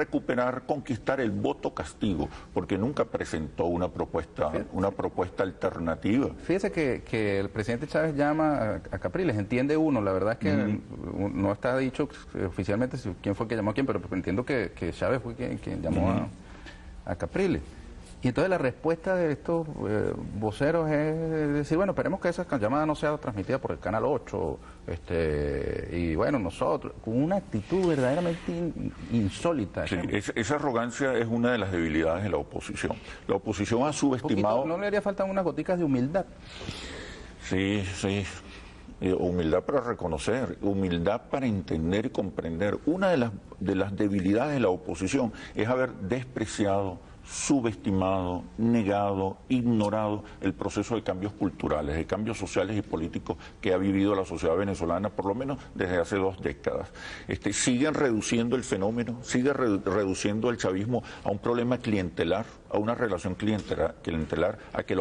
recuperar, conquistar el voto castigo, porque nunca presentó una propuesta alternativa. Fíjese que el presidente Chávez llama a Capriles, entiende uno, la verdad es que no está dicho oficialmente quién fue el que llamó a quién, pero entiendo que Chávez fue quien llamó a Capriles. Y entonces la respuesta de estos voceros es decir, bueno, esperemos que esa llamada no sea transmitida por el Canal 8, y bueno, nosotros, con una actitud verdaderamente insólita. Sí, esa arrogancia es una de las debilidades de la oposición. La oposición ha subestimado... ¿No le haría falta unas goticas de humildad? Sí, sí. Humildad para reconocer, humildad para entender y comprender. Una de las debilidades de la oposición es haber despreciado, subestimado, negado, ignorado el proceso de cambios culturales, de cambios sociales y políticos que ha vivido la sociedad venezolana por lo menos desde hace 2 décadas. Siguen reduciendo el fenómeno, sigue reduciendo el chavismo a un problema clientelar, a una relación clientelar, a que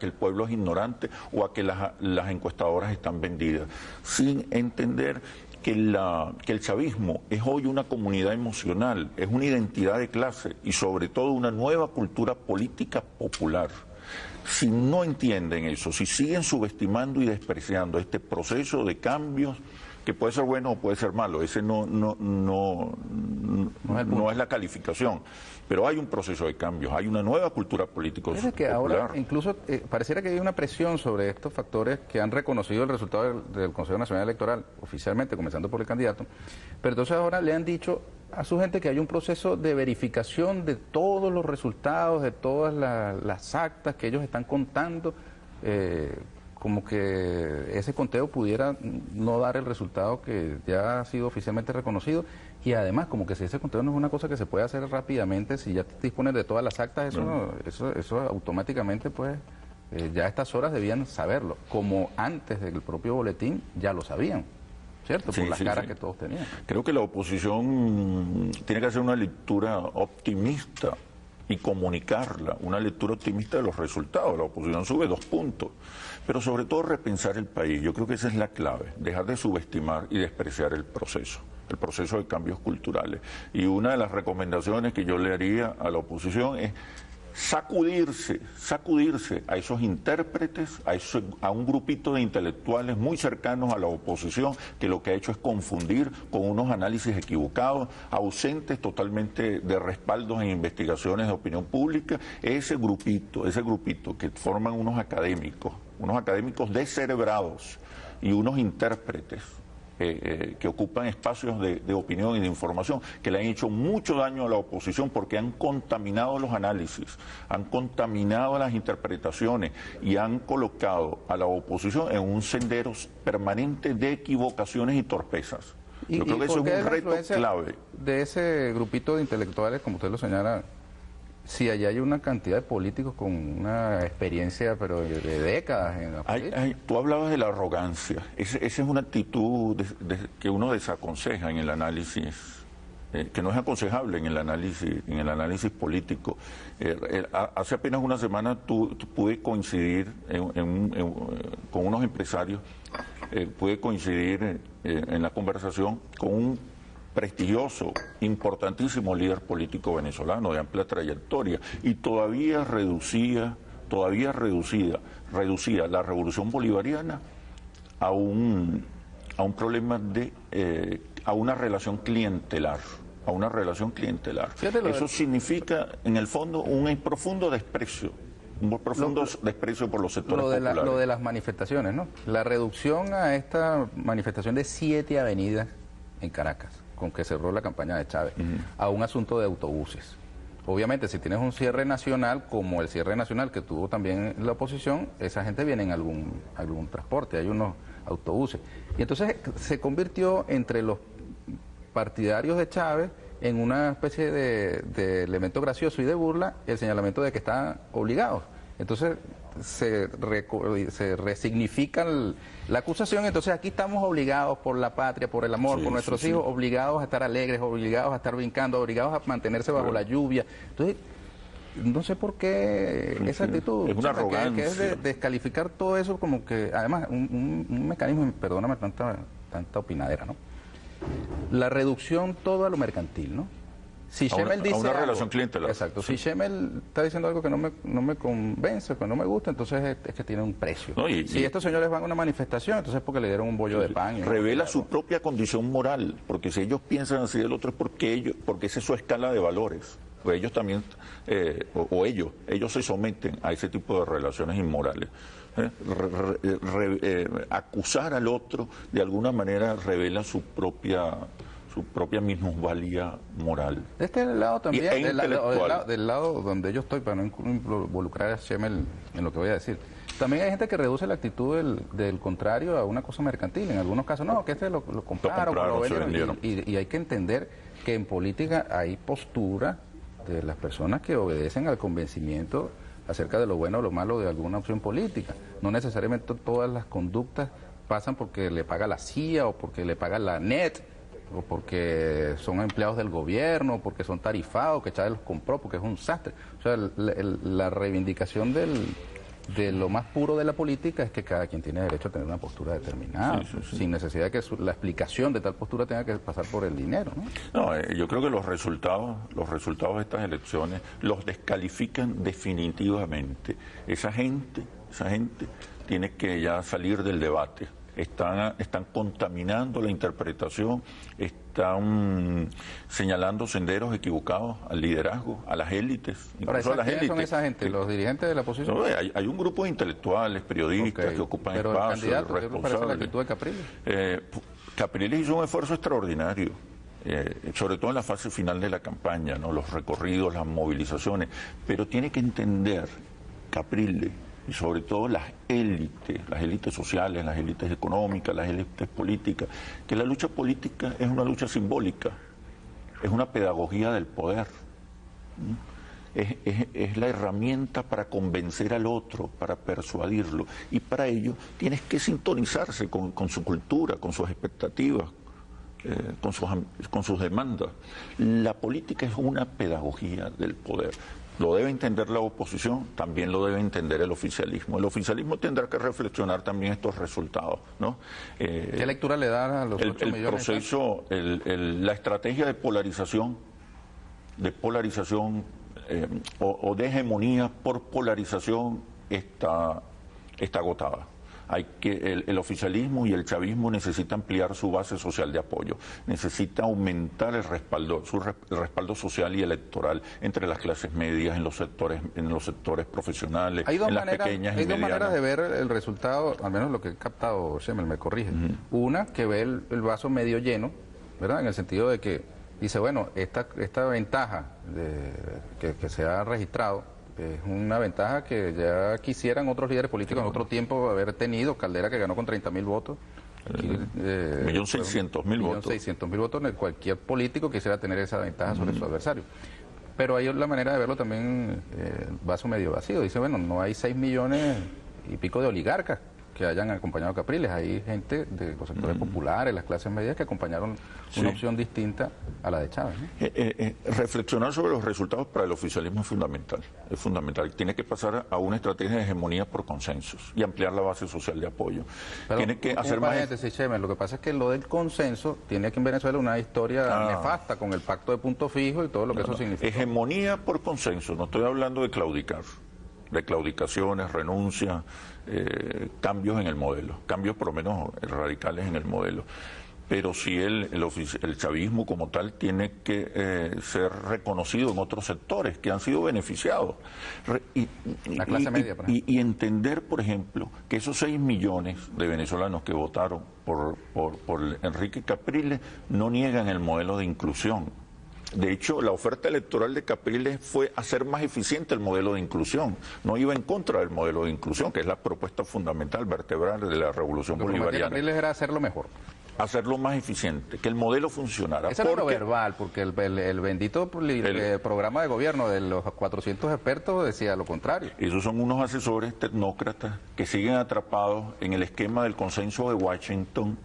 el pueblo es ignorante o a que las encuestadoras están vendidas, sin entender que el chavismo es hoy una comunidad emocional, es una identidad de clase y sobre todo una nueva cultura política popular. Si no entienden eso, si siguen subestimando y despreciando este proceso de cambios, que puede ser bueno o puede ser malo, ese no es la calificación, pero hay un proceso de cambios, hay una nueva cultura política popular. Es que ahora incluso pareciera que hay una presión sobre estos factores que han reconocido el resultado del Consejo Nacional Electoral, oficialmente, comenzando por el candidato, pero entonces ahora le han dicho a su gente que hay un proceso de verificación de todos los resultados, de todas las actas que ellos están contando, como que ese conteo pudiera no dar el resultado que ya ha sido oficialmente reconocido, y además como que si ese conteo no es una cosa que se puede hacer rápidamente, si ya dispones de todas las actas, eso automáticamente pues ya a estas horas debían saberlo, como antes del propio boletín ya lo sabían, ¿cierto? Por las caras que todos tenían. Creo que la oposición tiene que hacer una lectura optimista y comunicarla, una lectura optimista de los resultados. La oposición sube 2 puntos, pero sobre todo repensar el país. Yo creo que esa es la clave, dejar de subestimar y despreciar el proceso de cambios culturales. Y una de las recomendaciones que yo le haría a la oposición es sacudirse a esos intérpretes, a un grupito de intelectuales muy cercanos a la oposición que lo que ha hecho es confundir con unos análisis equivocados, ausentes totalmente de respaldos en investigaciones de opinión pública. Ese grupito que forman unos académicos descerebrados y unos intérpretes que ocupan espacios de opinión y de información, que le han hecho mucho daño a la oposición porque han contaminado los análisis, han contaminado las interpretaciones y han colocado a la oposición en un sendero permanente de equivocaciones y torpezas. Yo creo que eso es un reto clave. De ese grupito de intelectuales, como usted lo señala, si allá hay una cantidad de políticos con una experiencia pero de décadas en la política. Tú hablabas de la arrogancia. Esa es una actitud que uno desaconseja en el análisis, que no es aconsejable en el análisis político. Hace apenas una semana pude coincidir con unos empresarios, pude coincidir en la conversación con un prestigioso, importantísimo líder político venezolano de amplia trayectoria, y todavía reducía la revolución bolivariana a un problema a una relación clientelar. Eso significa, en el fondo, un profundo desprecio. Desprecio por los sectores populares. Lo de las manifestaciones, ¿no? La reducción a esta manifestación de 7 avenidas en Caracas, con que cerró la campaña de Chávez, a un asunto de autobuses. Obviamente, si tienes un cierre nacional, como el cierre nacional que tuvo también la oposición, esa gente viene en algún transporte, hay unos autobuses. Y entonces se convirtió entre los partidarios de Chávez en una especie de elemento gracioso y de burla el señalamiento de que están obligados. Entonces se resignifica la acusación, entonces aquí estamos obligados por la patria, por el amor, por nuestros hijos, obligados a estar alegres, obligados a estar brincando, obligados a mantenerse bajo la lluvia. Entonces, no sé por qué esa actitud, es una arrogancia. Que es de descalificar todo eso como que, además, un mecanismo, perdóname tanta opinadera, ¿no? La reducción todo a lo mercantil, ¿no? Si Schemmel dice a una algo, relación clientelar. Exacto. Si Schemmel está diciendo algo que no me convence, que no me gusta, entonces es que tiene un precio. No, si estos señores van a una manifestación, entonces es porque le dieron un bollo de pan. Revela su propia condición moral, porque si ellos piensan así del otro es porque esa es su escala de valores. Pues ellos también, ellos se someten a ese tipo de relaciones inmorales. Acusar al otro de alguna manera revela su propia minusvalía moral. De este lado también, intelectual. del lado donde yo estoy, para no involucrar a Schemmel en lo que voy a decir, también hay gente que reduce la actitud del contrario a una cosa mercantil. En algunos casos, no, que lo compraron, lo vendieron. Y hay que entender que en política hay postura de las personas que obedecen al convencimiento acerca de lo bueno o lo malo de alguna opción política. No necesariamente todas las conductas pasan porque le paga la CIA o porque le paga la NET, o porque son empleados del gobierno, o porque son tarifados, que Chávez los compró, porque es un sastre. O sea, la reivindicación de lo más puro de la política es que cada quien tiene derecho a tener una postura determinada, sin necesidad de que la explicación de tal postura tenga que pasar por el dinero, ¿no? No, yo creo que los resultados de estas elecciones los descalifican definitivamente. Esa gente tiene que ya salir del debate. Están contaminando la interpretación, están señalando senderos equivocados al liderazgo, a las élites, incluso a las élites. ¿Quiénes son esa gente? ¿Los dirigentes de la oposición? No, hay un grupo de intelectuales, periodistas que ocupan pero espacios, el candidato, responsables. ¿qué le parece la actitud de Capriles? Capriles hizo un esfuerzo extraordinario. Sobre todo en la fase final de la campaña, ¿no? Los recorridos, las movilizaciones, pero tiene que entender Capriles y sobre todo las élites sociales, las élites económicas, las élites políticas, que la lucha política es una lucha simbólica, es una pedagogía del poder, es la herramienta para convencer al otro, para persuadirlo, y para ello tienes que sintonizarse con su cultura, con sus expectativas, con sus demandas. La política es una pedagogía del poder. Lo debe entender la oposición, también lo debe entender el oficialismo. El oficialismo tendrá que reflexionar también estos resultados, ¿no? ¿Qué lectura le dan a los 8 millones? El proceso, la estrategia de polarización o de hegemonía por polarización está agotada. El oficialismo y el chavismo necesitan ampliar su base social de apoyo, necesita aumentar el respaldo social y electoral entre las clases medias, en los sectores profesionales, en las pequeñas y medianas. Hay dos maneras de ver el resultado, al menos lo que he captado, Schemmel me corrige. Una, que ve el vaso medio lleno, ¿verdad? En el sentido de que dice, bueno, esta ventaja que se ha registrado es una ventaja que ya quisieran otros líderes políticos en otro tiempo haber tenido. Caldera, que ganó con 30.000 votos. 1.600.000 votos. 1.600.000 votos. Cualquier político quisiera tener esa ventaja sobre su adversario. Pero hay la manera de verlo también, vaso medio vacío. Dice, bueno, no hay 6 millones y pico de oligarcas que hayan acompañado a Capriles. Hay gente de los sectores populares, las clases medias, que acompañaron una opción distinta a la de Chávez, ¿no? Reflexionar sobre los resultados para el oficialismo es fundamental. Es fundamental. Tiene que pasar a una estrategia de hegemonía por consensos y ampliar la base social de apoyo. Pero tiene que hacer más. Schemmel, lo que pasa es que lo del consenso tiene aquí en Venezuela una historia nefasta con el pacto de punto fijo y todo lo que eso significa. Hegemonía por consenso. No estoy hablando de claudicar, de claudicaciones, renuncias, cambios en el modelo, cambios por lo menos radicales en el modelo. Pero sí el chavismo como tal tiene que ser reconocido en otros sectores que han sido beneficiados. La clase media, por ejemplo. Y entender, por ejemplo, que esos 6 millones de venezolanos que votaron por Enrique Capriles no niegan el modelo de inclusión. De hecho, la oferta electoral de Capriles fue hacer más eficiente el modelo de inclusión. No iba en contra del modelo de inclusión, que es la propuesta fundamental, vertebral de la revolución bolivariana. Capriles era hacerlo mejor. Hacerlo más eficiente, que el modelo funcionara. Eso era lo verbal, porque el bendito programa de gobierno de los 400 expertos decía lo contrario. Esos son unos asesores tecnócratas que siguen atrapados en el esquema del consenso de Washington,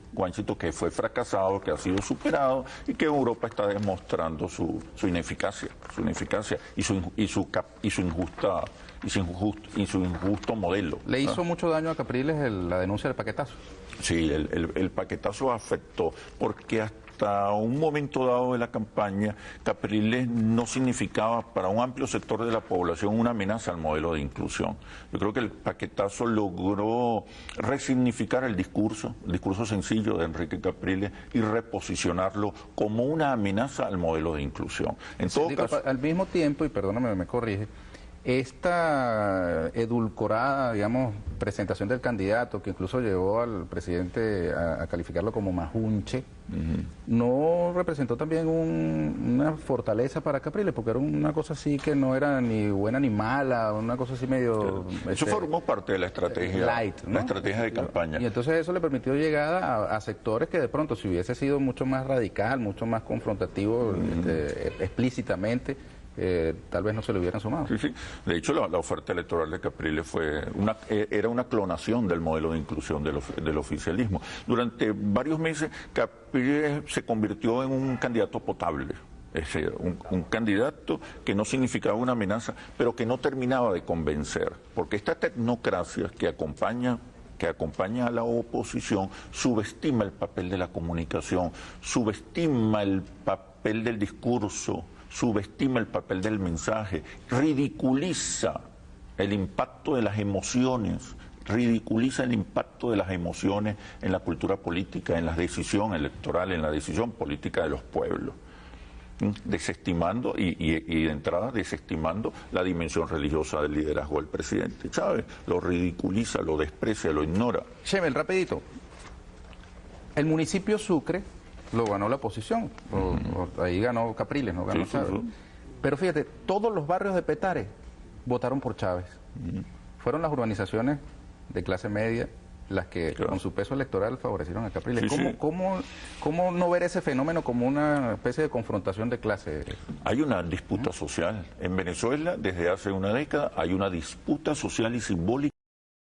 que fue fracasado, que ha sido superado y que Europa está demostrando su ineficacia y su injusto modelo. ¿Le hizo mucho daño a Capriles la denuncia del paquetazo? Sí, el paquetazo afectó, porque hasta un momento dado de la campaña, Capriles no significaba para un amplio sector de la población una amenaza al modelo de inclusión. Yo creo que el paquetazo logró resignificar el discurso sencillo de Enrique Capriles y reposicionarlo como una amenaza al modelo de inclusión. En todo caso, al mismo tiempo, y perdóname, me corrige, esta edulcorada, digamos, presentación del candidato, que incluso llevó al presidente a calificarlo como majunche, ¿no representó también una fortaleza para Capriles? Porque era una cosa así que no era ni buena ni mala, una cosa así medio... Eso formó parte de la estrategia, light, ¿no? La estrategia de campaña. Y entonces eso le permitió llegar a sectores que de pronto, si hubiese sido mucho más radical, mucho más confrontativo, explícitamente, tal vez no se le hubieran sumado. Sí, sí. De hecho, la oferta electoral de Capriles era una clonación del modelo de inclusión del oficialismo. Durante varios meses, Capriles se convirtió en un candidato potable. Es decir, un candidato que no significaba una amenaza, pero que no terminaba de convencer. Porque esta tecnocracia que acompaña a la oposición subestima el papel de la comunicación, subestima el papel del discurso, subestima el papel del mensaje, ridiculiza el impacto de las emociones, en la cultura política, en la decisión electoral, en la decisión política de los pueblos, desestimando y de entrada desestimando la dimensión religiosa del liderazgo del presidente Chávez. Lo ridiculiza, lo desprecia, lo ignora. Chemel, rapidito. El municipio Sucre lo ganó la oposición, ahí ganó Capriles, no ganó Chávez. Sí. Pero fíjate, todos los barrios de Petare votaron por Chávez. Fueron las urbanizaciones de clase media las que con su peso electoral favorecieron a Capriles. Sí, ¿Cómo no ver ese fenómeno como una especie de confrontación de clase? Hay una disputa social. En Venezuela, desde hace una década, hay una disputa social y simbólica